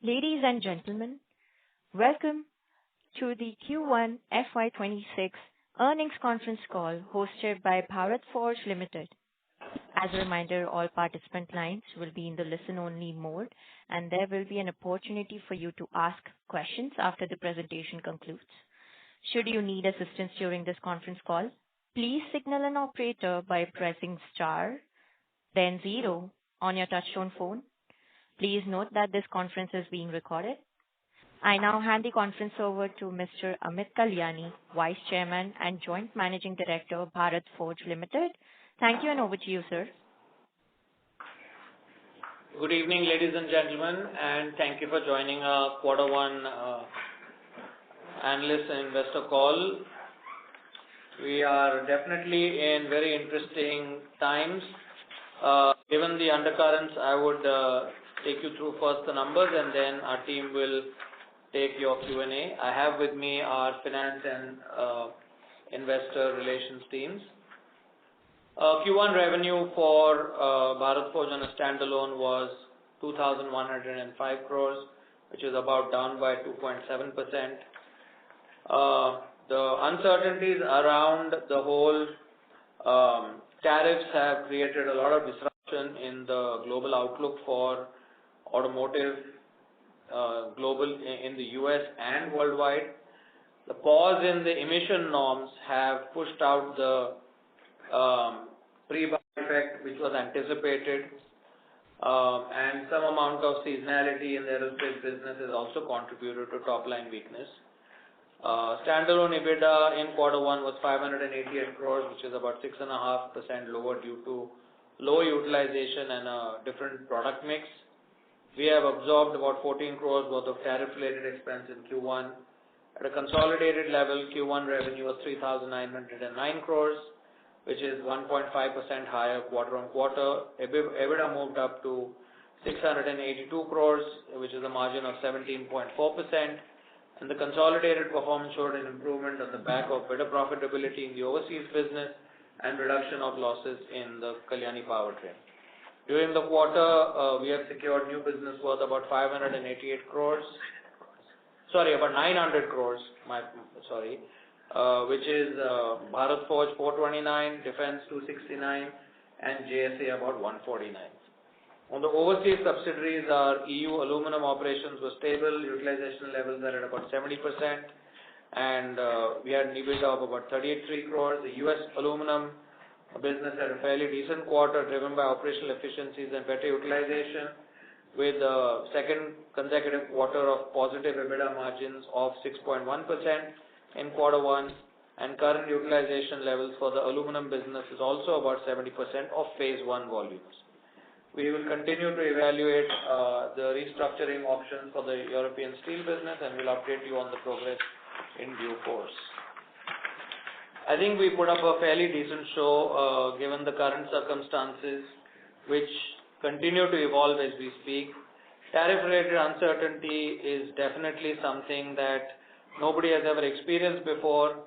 Ladies and gentlemen, welcome to the Q1FY26 earnings conference call hosted by Bharat Forge Limited. As a reminder, all participant lines will be in the listen-only mode, and there will be an opportunity for you to ask questions after the presentation concludes. Should you need assistance during this conference call, please signal an operator by pressing star, then zero on your touchtone phone. Please note that this conference is being recorded. I now hand the conference over to Mr. Amit Kalyani, Vice Chairman and Joint Managing Director of Bharat Forge Limited. Thank you, and over to you, sir. Good evening, ladies and gentlemen, and thank you for joining our Q1 analyst and investor call. We are definitely in very interesting times. Given the undercurrents, I would take you through first the numbers, and then our team will take your Q&A. I have with me our finance and investor relations teams. Q1 revenue for Bharat Forge on a standalone was 2,105 crores, which is about down by 2.7%. The uncertainties around the whole tariffs have created a lot of disruption in the global outlook for automotive global in the US and worldwide. The pause in the emission norms have pushed out the pre-buy effect which was anticipated, and some amount of seasonality in the aerospace business has also contributed to top line weakness. Standalone EBITDA in Q1 was 588 crores, which is about 6.5% lower due to low utilization and a different product mix. We have absorbed about 14 crores worth of tariff-related expense in Q1. At a consolidated level, Q1 revenue was 3,909 crores, which is 1.5% higher quarter on quarter. EBITDA moved up to 682 crores, which is a margin of 17.4%. And the consolidated performance showed an improvement on the back of better profitability in the overseas business and reduction of losses in the Kalyani powertrain. During the quarter, we have secured new business worth about 588 crores. About 900 crores, which is Bharat Forge 429, Defense 269, and JSA about 149. On the overseas subsidiaries, our EU aluminum operations were stable. Utilization levels are at about 70%, and we had an EBITDA of about 33 crores. The US aluminum business had a fairly decent quarter driven by operational efficiencies and better utilization, with a second consecutive quarter of positive EBITDA margins of 6.1% in Q1, and current utilization levels for the aluminum business is also about 70% of phase 1 volumes. We will continue to evaluate the restructuring options for the European steel business, and will update you on the progress in due course. I think we put up a fairly decent show given the current circumstances, which continue to evolve as we speak. Tariff-related uncertainty is definitely something that nobody has ever experienced before,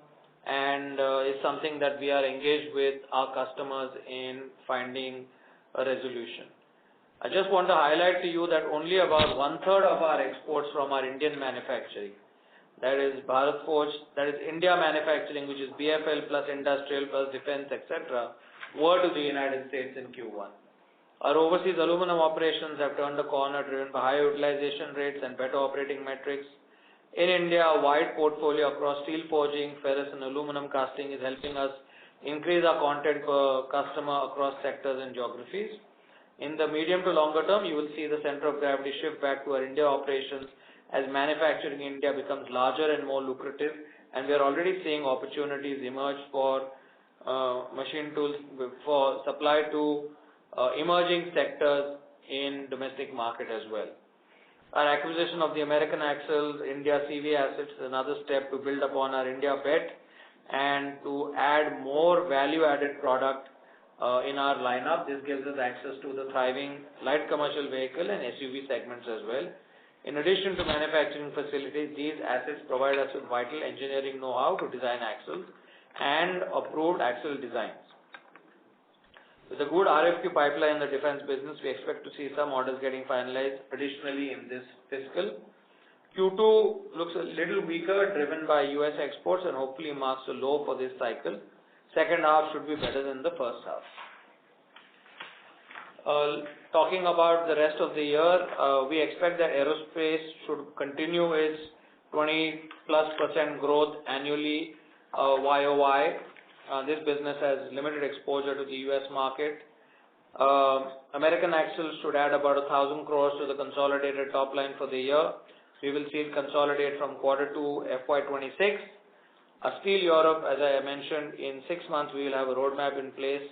and is something that we are engaged with our customers in finding a resolution. I just want to highlight to you that only about 1/3 of our exports from our Indian manufacturing, that is Bharat Forge, that is India manufacturing, which is BFL plus industrial plus defense, etc., were to the United States in Q1. Our overseas aluminum operations have turned the corner, driven by higher utilization rates and better operating metrics. In India, a wide portfolio across steel forging, ferrous and aluminum casting is helping us increase our content per customer across sectors and geographies. In the medium to longer term, you will see the center of gravity shift back to our India operations as manufacturing in India becomes larger and more lucrative, and we are already seeing opportunities emerge for machine tools for supply to emerging sectors in domestic market as well. Our acquisition of the American Axles India CV assets is another step to build upon our India bet and to add more value-added product in our lineup. This gives us access to the thriving light commercial vehicle and SUV segments as well. In addition to manufacturing facilities, these assets provide us with vital engineering know-how to design axles and approved axle designs. With a good RFQ pipeline in the defense business, we expect to see some orders getting finalized additionally in this fiscal. Q2 looks a little weaker, driven by US exports, and hopefully marks a low for this cycle. Second half should be better than the first half. Talking about the rest of the year, we expect that aerospace should continue its 20+% growth annually YOY. This business has limited exposure to the US market. American Axle should add about 1,000 crores to the consolidated top line for the year. We will see it consolidate from Q2 FY26. Steel Europe, as I mentioned, in 6 months we will have a roadmap in place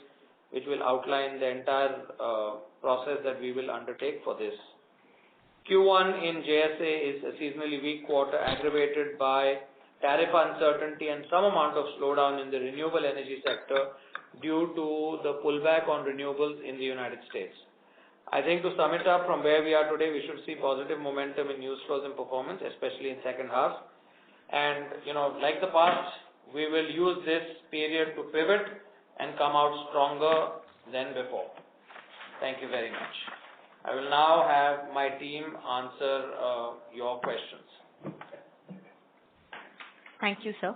which will outline the entire process that we will undertake for this. Q1 in JSA is a seasonally weak quarter, aggravated by tariff uncertainty and some amount of slowdown in the renewable energy sector due to the pullback on renewables in the United States. I think to sum it up, from where we are today, we should see positive momentum in news flows and performance, especially in second half. And, like the past, we will use this period to pivot and come out stronger than before. Thank you very much. I will now have my team answer your questions. Thank you, sir.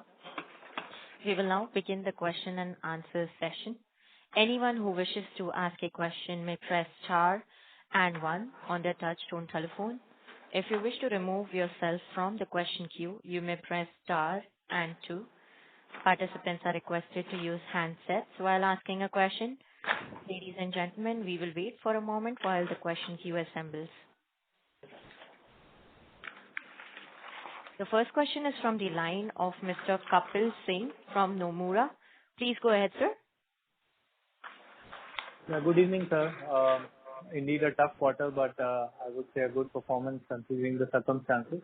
We will now begin the question and answer session. Anyone who wishes to ask a question may press star and 1 on their touch-tone telephone. If you wish to remove yourself from the question queue, you may press star and 2. Participants are requested to use handsets while asking a question. Ladies and gentlemen, we will wait for a moment while the question queue assembles. The first question is from the line of Mr. Kapil Singh from Nomura. Please go ahead, sir. Yeah, good evening, sir. Indeed a tough quarter, but I would say a good performance considering the circumstances.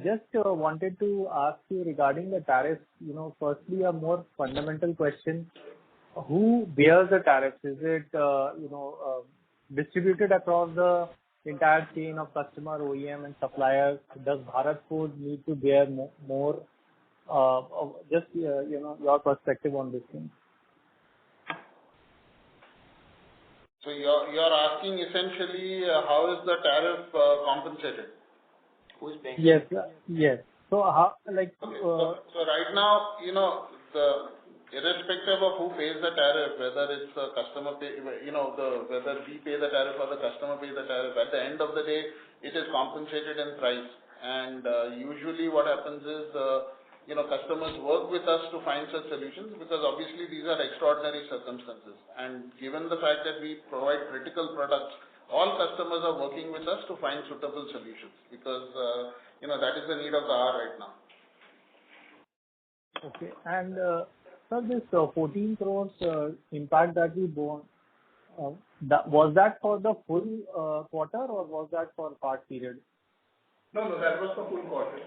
Just wanted to ask you regarding the tariffs. Firstly, a more fundamental question: who bears the tariffs? Is it distributed across the entire chain of customer, OEM, and suppliers? Does Bharat Forge need to bear more? Just your perspective on this thing. So you're asking essentially how is the tariff compensated? Who is paying? Yes, yes. So how, So right now, irrespective of who pays the tariff, whether it's the customer pay, whether we pay the tariff or the customer pays the tariff, at the end of the day, it is compensated in price. And usually what happens is, customers work with us to find such solutions, because obviously these are extraordinary circumstances. And given the fact that we provide critical products, all customers are working with us to find suitable solutions, because that is the need of the hour right now. Okay. And sir, this 14 crores impact that we bore, was that for the full quarter or was that for part period? No, that was for full quarter.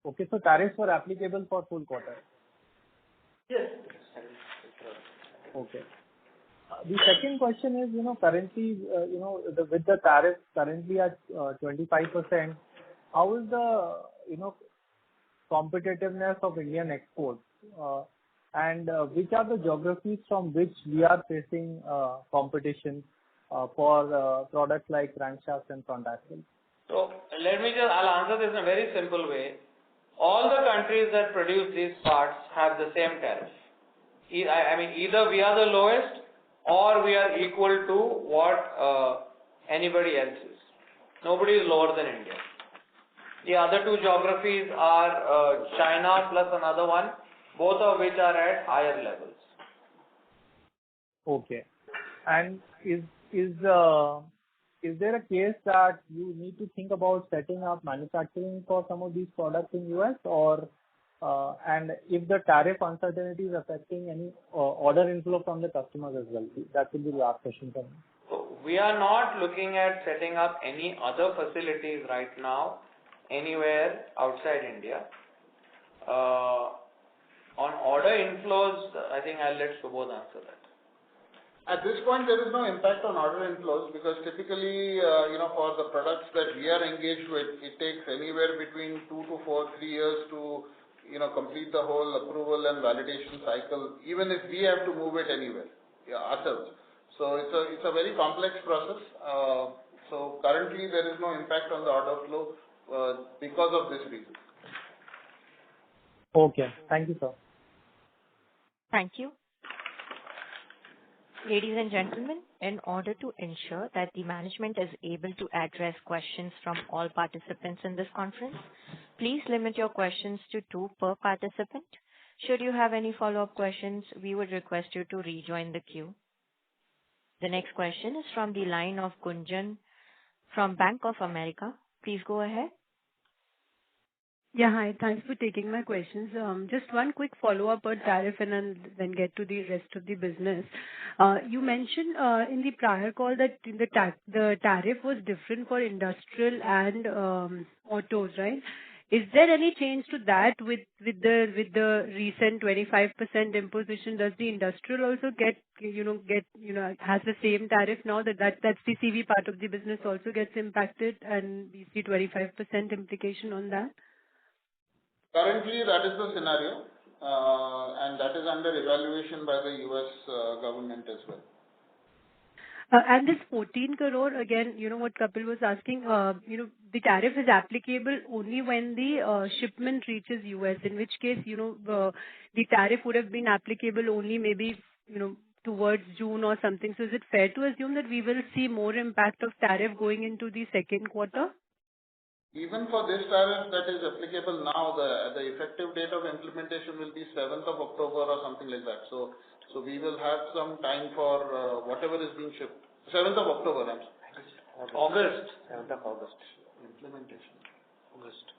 Okay, so tariffs were applicable for full quarter. Yes. Okay. The second question is, currently, with the tariffs currently at 25%, how is the, competitiveness of Indian exports? And which are the geographies from which we are facing competition for products like crankshafts and front axles? So I'll answer this in a very simple way. All the countries that produce these parts have the same tariff. Either we are the lowest or we are equal to what anybody else is. Nobody is lower than India. The other two geographies are China plus another one, both of which are at higher levels. Okay. And is there a case that you need to think about setting up manufacturing for some of these products in US, or and if the tariff uncertainty is affecting any order inflow from the customers as well? That will be the last question for me. So we are not looking at setting up any other facilities right now anywhere outside India. On order inflows, I think I'll let Subodh answer that. At this point, there is no impact on order inflows, because typically, for the products that we are engaged with, it takes anywhere between 3 years to complete the whole approval and validation cycle, even if we have to move it anywhere ourselves. So it's a very complex process. So currently there is no impact on the order flow because of this reason. Okay. Thank you, sir. Thank you. Ladies and gentlemen, in order to ensure that the management is able to address questions from all participants in this conference, please limit your questions to 2 per participant. Should you have any follow-up questions, we would request you to rejoin the queue. The next question is from the line of Gunjan from Bank of America. Please go ahead. Yeah, hi. Thanks for taking my questions. Just one quick follow-up on tariff and then get to the rest of the business. You mentioned in the prior call that the tariff was different for industrial and autos, right? Is there any change to that with the recent 25% imposition? Does the industrial also has the same tariff now that's the CV part of the business also gets impacted and we see 25% implication on that? Currently, that is the scenario, and that is under evaluation by the US government as well. And this 14 crore, again, what Kapil was asking, the tariff is applicable only when the shipment reaches US, in which case, the tariff would have been applicable only maybe, towards June or something. So is it fair to assume that we will see more impact of tariff going into the second quarter? Even for this tariff that is applicable now, the effective date of implementation will be 7th of October or something like that. So we will have some time for whatever is being shipped. 7th of October, I'm sorry. August. 7th of August. Implementation. August.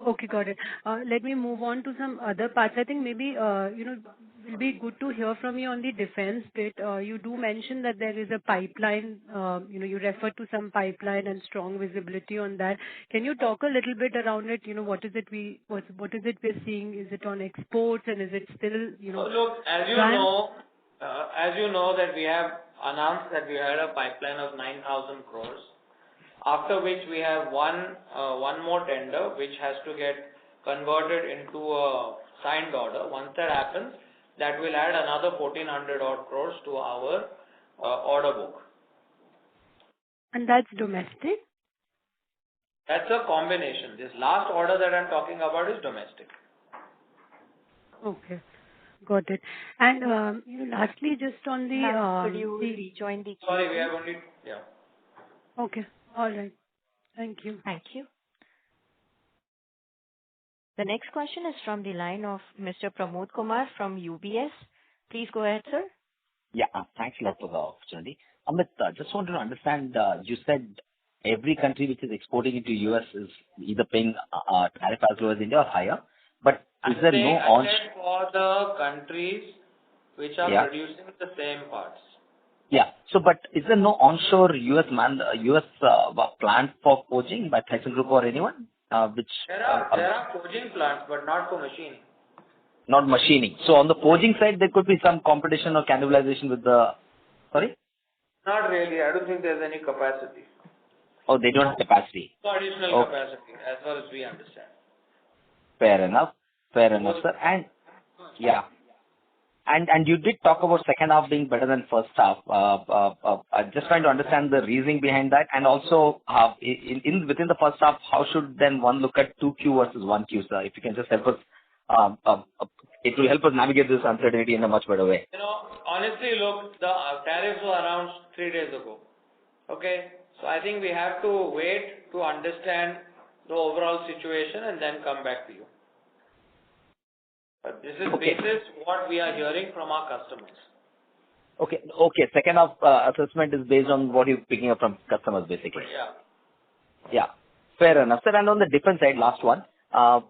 Okay, got it. Let me move on to some other parts. I think maybe, it'll be good to hear from you on the defense bit. You do mention that there is a pipeline, you refer to some pipeline and strong visibility on that. Can you talk a little bit around it? What is it we're seeing? Is it on exports and is it still, So look, as you know that we have announced that we had a pipeline of 9,000 crores. After which we have one more tender which has to get converted into a signed order. Once that happens, that will add another 1,400 odd crores to our order book. And that's domestic? That's a combination. This last order that I'm talking about is domestic. Okay. Got it. And lastly, just on the... Could you rejoin the queue? Sorry, we have only... Yeah. Okay. All right. Thank you. Thank you. The next question is from the line of Mr. Pramod Kumar from UBS. Please go ahead, sir. Yeah, thanks a lot for the opportunity. Amit, just wanted to understand, you said every country which is exporting into US is either paying tariff as low as India or higher. But is there no I said for the countries which are producing the same parts. Yeah. So, but is there no onshore US plant for forging by ThyssenKrupp or anyone? There are forging plants, but not for machining. Not machining. So, on the forging side, there could be some competition or cannibalization with the... Sorry? Not really. I don't think there's any capacity. Oh, they don't have capacity. No additional capacity, as far as we understand. Fair enough, sir. And yeah. And you did talk about second half being better than first half. Just trying to understand the reasoning behind that, and also within the first half, how should then one look at 2Q versus 1Q, sir? If you can just help us, it will help us navigate this uncertainty in a much better way. Honestly, look, the tariffs were announced 3 days ago. Okay, so I think we have to wait to understand the overall situation and then come back to you. But this is basis what we are hearing from our customers. Okay. Second half assessment is based on what you're picking up from customers, basically. Yeah. Fair enough, sir. And on the defense side, last one.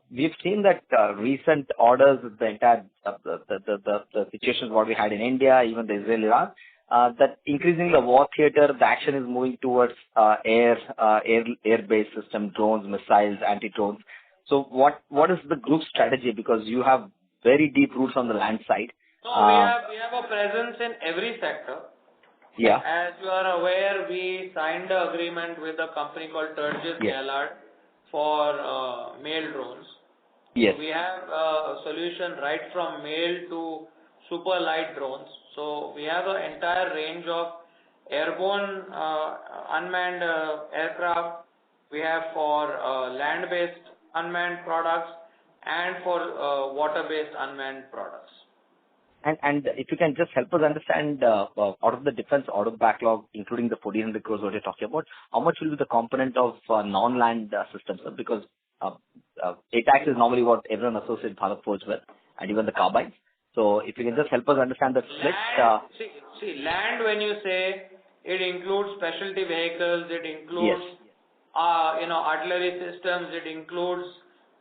We've seen that recent orders, the entire the situations what we had in India, even the Israel-Iran, that increasingly the war theater, the action is moving towards air-based system, drones, missiles, anti-drones. So what is the group strategy? Because you have very deep roots on the land side. No, we have a presence in every sector. Yeah. As you are aware, we signed an agreement with a company called Turgis Gaillard for mail drones. Yes. We have a solution right from mail to super light drones. So we have an entire range of airborne unmanned aircraft. We have for land-based unmanned products and for water-based unmanned products. And if you can just help us understand, out of the defense order backlog, including the 1,400 crores what you're talking about, how much will be the component of non-land systems? Because ATAX is normally what everyone associates Bharat Forge with, and even the carbines. So if you can just help us understand the split. See, land, when you say, it includes specialty vehicles, it includes artillery systems, it includes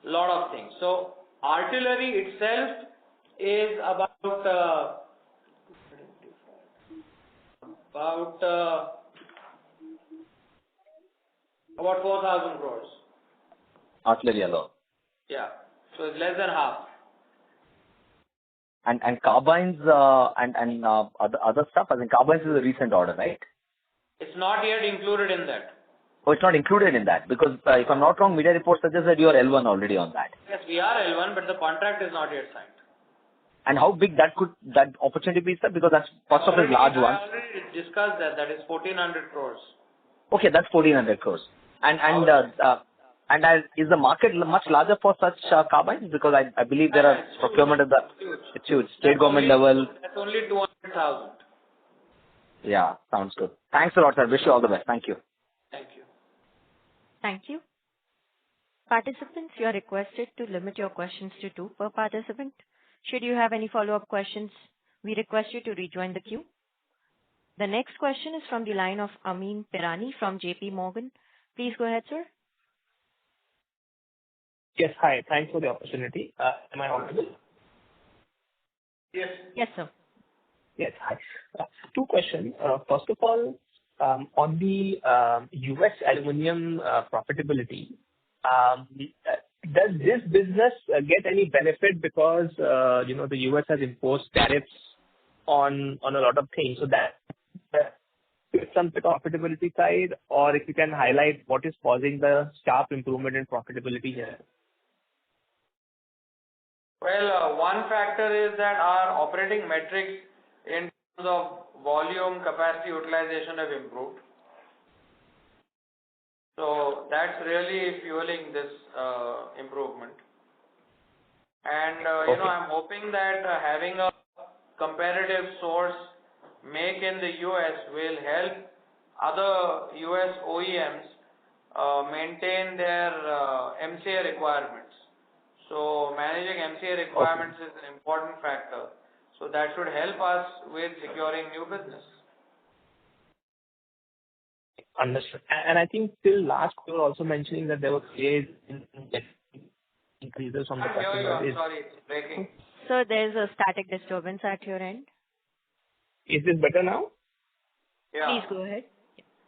a lot of things. So artillery itself is about 4,000 crores. Artillery alone. Yeah, so it's less than half. And carbines and other stuff. I think carbines is a recent order, right? It's not yet included in that. Oh, it's not included in that because if I'm not wrong, media reports suggest that you are L1 already on that. Yes, we are L1, but the contract is not yet signed. And how big that opportunity be, sir? Because that's first of its large one. I already discussed that. That is 1,400 crores. Okay, that's 1,400 crores. And is the market much larger for such carbines? Because I believe there are procurement at it's huge. State government level. That's only 200,000. Yeah, sounds good. Thanks a lot, sir. Wish you all the best. Thank you. Thank you. Thank you. Participants, you are requested to limit your questions to 2 per participant. Should you have any follow-up questions, we request you to rejoin the queue. The next question is from the line of Amyn Pirani from JP Morgan. Please go ahead, sir. Yes, hi. Thanks for the opportunity. Am I audible? Yes. Yes, sir. Yes, hi. 2 questions. First of all, on the U.S. aluminum profitability, does this business get any benefit because the U.S. has imposed tariffs on a lot of things? So that some profitability side, or if you can highlight what is causing the sharp improvement in profitability here. Well, one factor is that our operating metrics in terms of volume, capacity, utilization have improved. So that's really fueling this improvement. And, I'm hoping that having a competitive source make in the US will help other US OEMs maintain their MCA requirements. So managing MCA requirements is an important factor. So that should help us with securing new business. Understood. And I think till last you were also mentioning that there were increases from the customer. Sorry, it's breaking. Sir, there's a static disturbance at your end. Is this better now? Yeah. Please go ahead.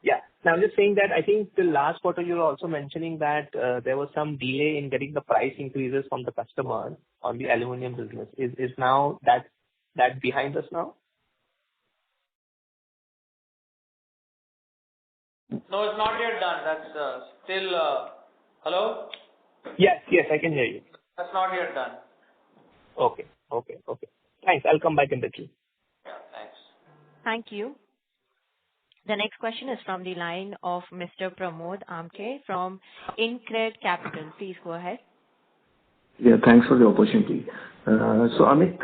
Yeah. Now I'm just saying that I think till last quarter you were also mentioning that there was some delay in getting the price increases from the customer on the aluminum business. Is now that behind us now? No, it's not yet done. That's still... hello? Yes, I can hear you. That's not yet done. Okay. Thanks. I'll come back in the queue. Yeah, thanks. Thank you. The next question is from the line of Mr. Pramod Amte from InCred Capital. Please go ahead. Yeah, thanks for the opportunity. So Amit,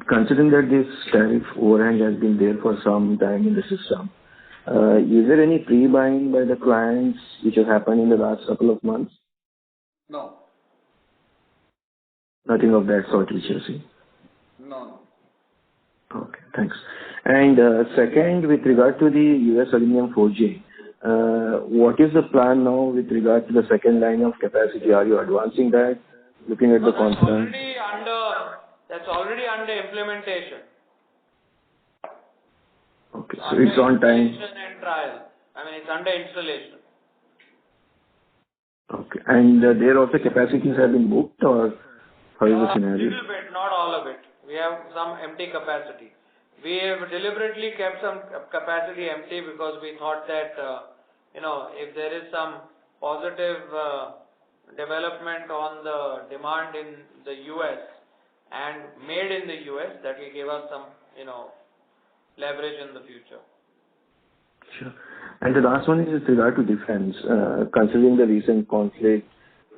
considering that this tariff overhang has been there for some time in the system, is there any pre-buying by the clients which has happened in the last couple of months? No. Nothing of that sort which you see? No. Okay, thanks. And second, with regard to the US aluminum forging, what is the plan now with regard to the second line of capacity? Are you advancing that, looking at the confidence? That's already under implementation. Okay, so it's on time. Installation and trial. It's under installation. Okay, and there also capacities have been booked, or how is the scenario? A little bit, not all of it. We have some empty capacity. We have deliberately kept some capacity empty because we thought that, if there is some positive development on the demand in the US and made in the US, that will give us some, leverage in the future. Sure. And the last one is with regard to defense. Considering the recent conflict,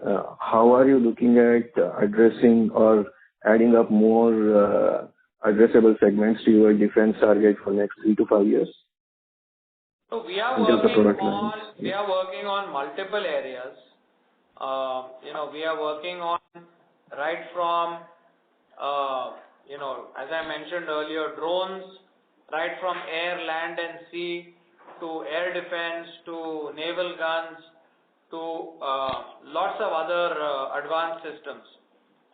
how are you looking at addressing or adding up more addressable segments to your defense target for next 3 to 5 years? So we are working on multiple areas. We are working on right from as I mentioned earlier, drones, right from air, land and sea to air defense to naval guns to lots of other advanced systems.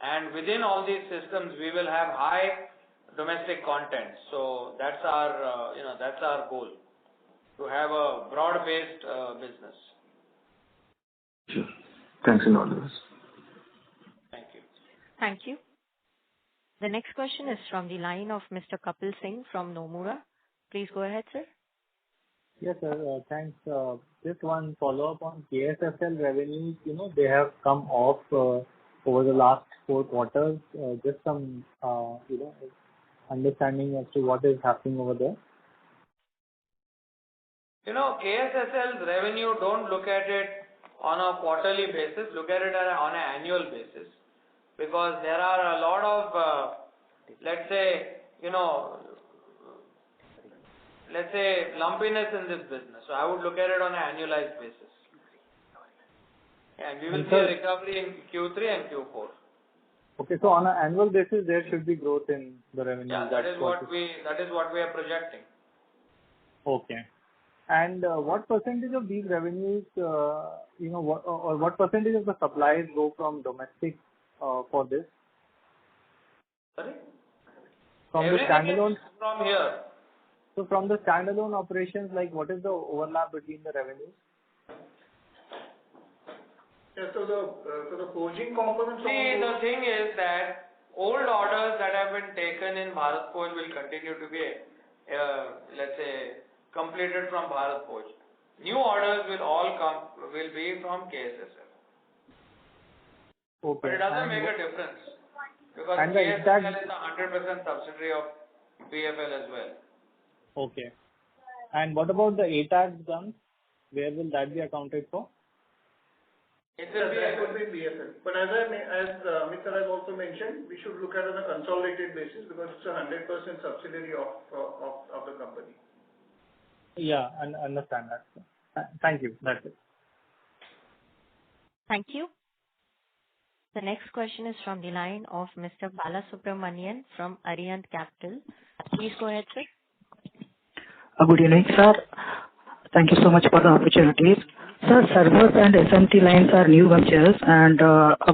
And within all these systems, we will have high domestic content. So that's our goal, to have a broad-based business. Sure. Thanks and all the best. Thank you. Thank you. The next question is from the line of Mr. Kapil Singh from Nomura. Please go ahead, sir. Yes, sir. Thanks. Just one follow-up on KSSL revenues. They have come off over the last 4 quarters. Just some, understanding as to what is happening over there. KSSL's revenue, don't look at it on a quarterly basis, look at it on an annual basis. Because there are a lot of, let's say, lumpiness in this business. So I would look at it on an annualized basis. And we will see a recovery in Q3 and Q4. Okay, so on an annual basis, there should be growth in the revenue. Yeah, that is what we are projecting. Okay. And what percentage of these revenues, what percentage of the supplies go from domestic for this? Sorry? From Everything the standalone. is from here. So from the standalone operations, what is the overlap between the revenues? Yeah, so the forging components. See, the thing is that old orders that have been taken in Bharat Forge will continue to be, let's say, completed from Bharat Forge. New orders will be from KSSL. Okay. But it doesn't make a difference because and KSSL is a 100% subsidiary of BFL as well. Okay. And what about the ATAG guns? Where will that be accounted for? It would be BFL. But as Amit sir has also mentioned, we should look at it on a consolidated basis because it's a 100% subsidiary of the company. Yeah, I understand that. Thank you. That's it. Thank you. The next question is from the line of Mr. Balasubramanian from Arihant Capital. Please go ahead, sir. Good evening, sir. Thank you so much for the opportunities. Sir, servers and SMT lines are new ventures, and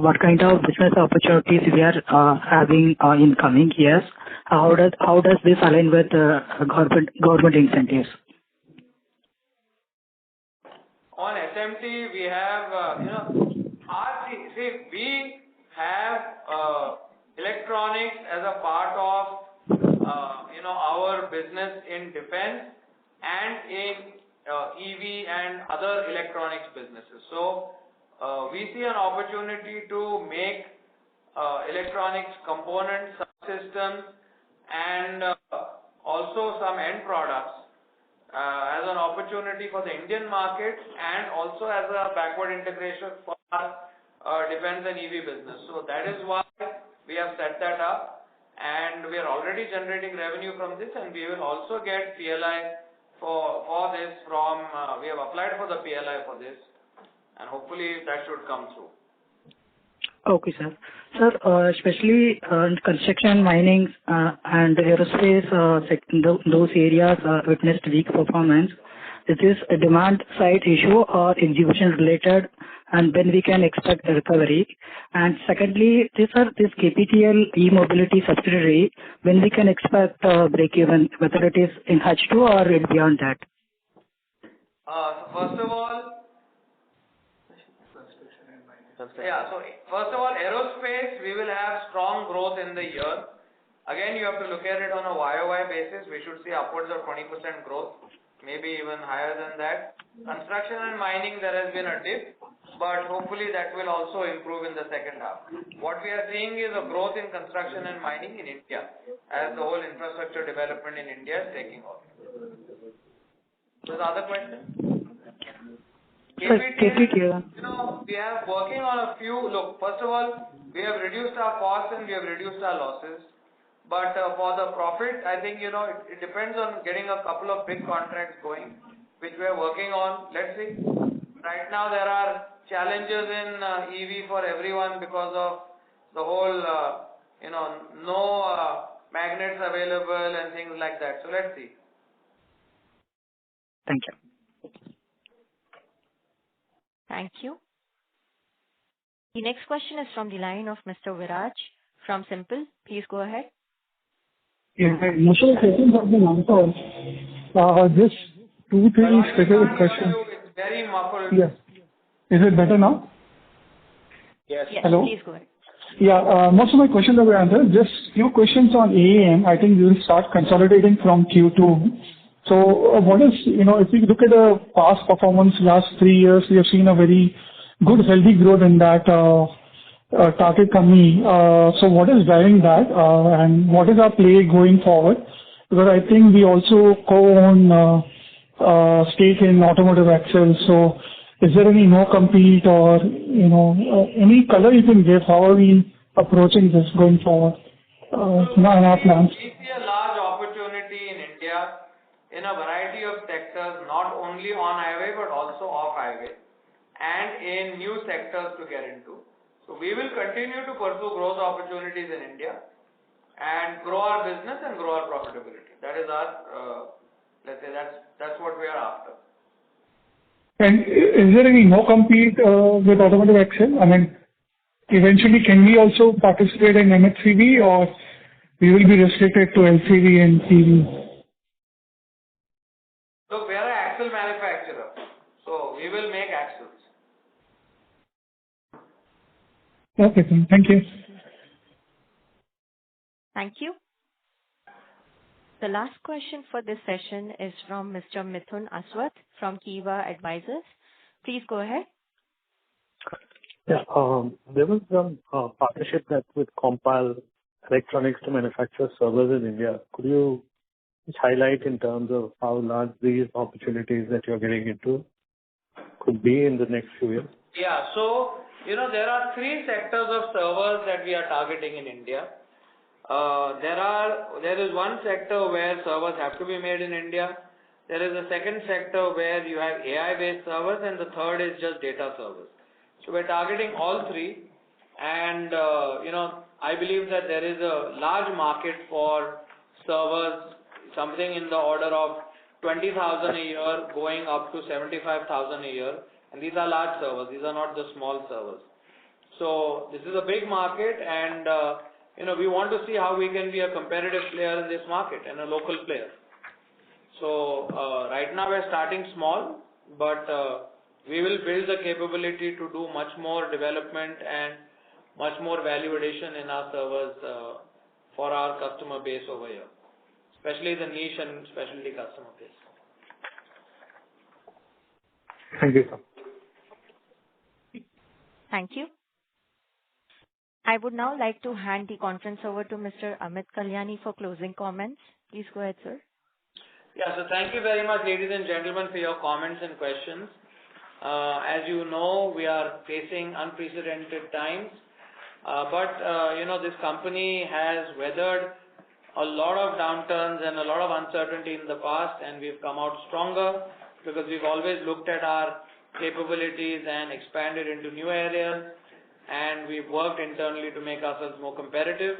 what kind of business opportunities we are having in coming years? How does this align with government incentives? On SMT, we have, we have electronics as a part of, our business in defense and in EV and other electronics businesses. So, we see an opportunity to make electronics components, subsystems, and also some end products as an opportunity for the Indian market and also as a backward integration for our defense and EV business. So that is why we have set that up, and we are already generating revenue from this, and we will also get PLI for this from, we have applied for the PLI for this, and hopefully that should come through. Okay, sir. Sir, especially construction, mining, and aerospace, those areas witnessed weak performance. Is this a demand side issue or execution related, and when we can expect a recovery? And secondly, this KPTL e-mobility subsidiary, when we can expect break even, whether it is in H2 or beyond that? First of all, aerospace, we will have strong growth in the year. Again, you have to look at it on a YOY basis. We should see upwards of 20% growth, maybe even higher than that. Construction and mining, there has been a dip, but hopefully that will also improve in the second half. What we are seeing is a growth in construction and mining in India as the whole infrastructure development in India is taking off. So the other question? KPT, we are working on a few. Look, first of all, we have reduced our costs and we have reduced our losses. But for the profit, I think, it depends on getting a couple of big contracts going, which we are working on. Let's see. Right now, there are challenges in EV for everyone because of the whole, no magnets available and things like that. So let's see. Thank you. Thank you. The next question is from the line of Mr. Viraj from Simple. Please go ahead. Yeah, most of the questions have been answered. Just 2-3 specific questions. It's very muffled. Yes. Is it better now? Yes. Hello? Please go ahead. Yeah, most of my questions have been answered. Just few questions on AAM. I think we will start consolidating from Q2. So what is, if we look at the past performance last 3 years, we have seen a very good, healthy growth in that target company. So what is driving that and what is our play going forward? Because I think we also co-own stake in automotive axles. So is there any no-compete or, any color you can give? How are we approaching this going forward in our plans? We see a large opportunity in India in a variety of sectors, not only on highway but also off highway, and in new sectors to get into. So we will continue to pursue growth opportunities in India and grow our business and grow our profitability. That is our, let's say that's what we are after. And is there any no-compete with automotive axle? I mean, eventually can we also participate in MHCV or we will be restricted to LCV and CV? Look, we are an axle manufacturer, so we will make axles. Okay, thank you. Thank you. The last question for this session is from Mr. Mithun Aswath from Kiva Advisors. Please go ahead. Yeah, there was some partnership that with Concall Electronics to manufacture servers in India. Could you just highlight in terms of how large these opportunities that you're getting into could be in the next few years? Yeah, so, there are 3 sectors of servers that we are targeting in India. There is one sector where servers have to be made in India. There is a second sector where you have AI-based servers, and the third is just data servers. So we're targeting all 3, and I believe that there is a large market for servers, something in the order of 20,000 a year going up to 75,000 a year, and these are large servers, these are not the small servers. So this is a big market, and we want to see how we can be a competitive player in this market and a local player. So right now we're starting small, but we will build the capability to do much more development and much more value addition in our servers for our customer base over here, especially the niche and specialty customer base. Thank you, sir. Thank you. I would now like to hand the conference over to Mr. Amit Kalyani for closing comments. Please go ahead, sir. Yeah, so thank you very much, ladies and gentlemen, for your comments and questions. As you know, we are facing unprecedented times, but this company has weathered a lot of downturns and a lot of uncertainty in the past, and we've come out stronger because we've always looked at our capabilities and expanded into new areas, and we've worked internally to make ourselves more competitive,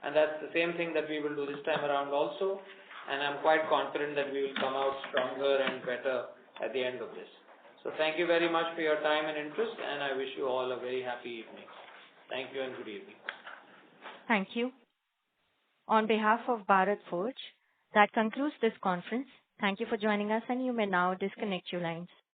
and that's the same thing that we will do this time around also, and I'm quite confident that we will come out stronger and better at the end of this. So thank you very much for your time and interest, and I wish you all a very happy evening. Thank you and good evening. Thank you. On behalf of Bharat Forge, that concludes this conference. Thank you for joining us, and you may now disconnect your lines.